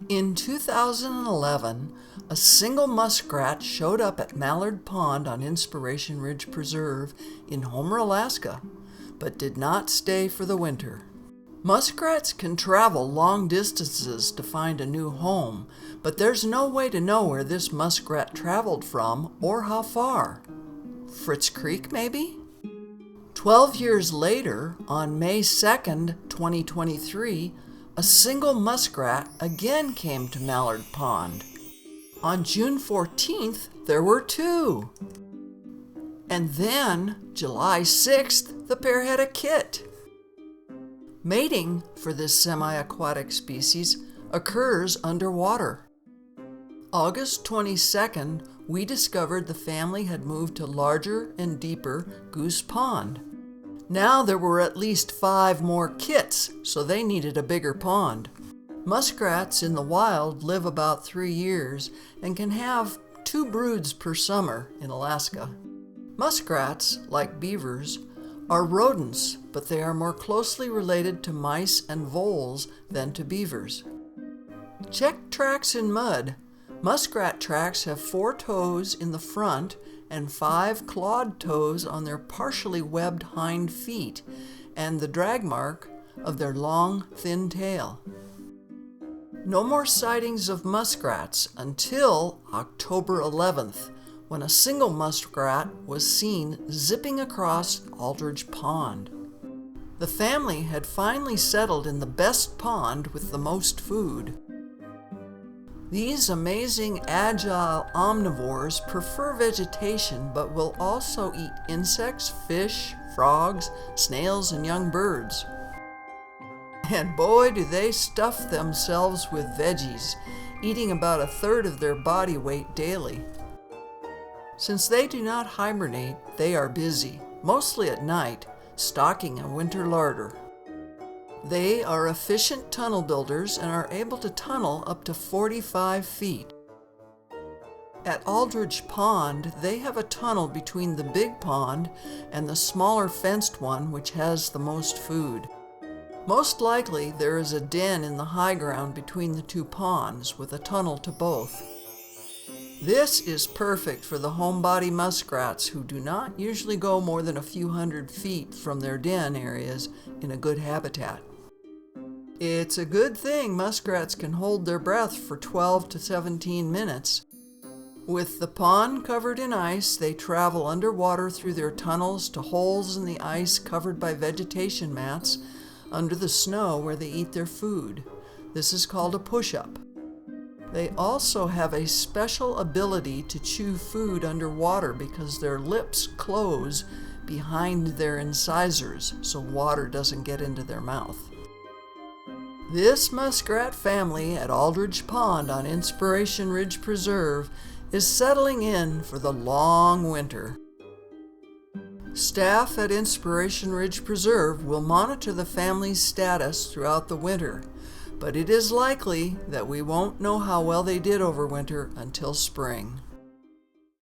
In 2011, a single muskrat showed up at Mallard Pond on Inspiration Ridge Preserve in Homer, Alaska, but did not stay for the winter. Muskrats can travel long distances to find a new home, but there's no way to know where this muskrat traveled from or how far. Fritz Creek, maybe? 12 years later, on May 2nd, 2023, a single muskrat again came to Mallard Pond. On June 14th, there were two. And then, July 6th, the pair had a kit. Mating for this semi-aquatic species occurs underwater. August 22nd, we discovered the family had moved to larger and deeper Goose Pond. Now there were at least 5 more kits, so they needed a bigger pond. Muskrats in the wild live about 3 years and can have 2 broods per summer in Alaska. Muskrats, like beavers, are rodents, but they are more closely related to mice and voles than to beavers. Check tracks in mud. Muskrat tracks have 4 toes in the front and 5 clawed toes on their partially webbed hind feet, and the drag mark of their long, thin tail. No more sightings of muskrats until October 11th, when a single muskrat was seen zipping across Aldridge Pond. The family had finally settled in the best pond with the most food. These amazing, agile omnivores prefer vegetation but will also eat insects, fish, frogs, snails, and young birds. And boy, do they stuff themselves with veggies, eating about 1/3 of their body weight daily. Since they do not hibernate, they are busy, mostly at night, stocking a winter larder. They are efficient tunnel builders and are able to tunnel up to 45 feet. At Aldridge Pond, they have a tunnel between the big pond and the smaller fenced one, which has the most food. Most likely, there is a den in the high ground between the 2 ponds, with a tunnel to both. This is perfect for the homebody muskrats who do not usually go more than a few hundred feet from their den areas in a good habitat. It's a good thing muskrats can hold their breath for 12 to 17 minutes. With the pond covered in ice, they travel underwater through their tunnels to holes in the ice covered by vegetation mats under the snow where they eat their food. This is called a push-up. They also have a special ability to chew food underwater because their lips close behind their incisors so water doesn't get into their mouth. This muskrat family at Aldridge Pond on Inspiration Ridge Preserve is settling in for the long winter. Staff at Inspiration Ridge Preserve will monitor the family's status throughout the winter, but it is likely that we won't know how well they did over winter until spring.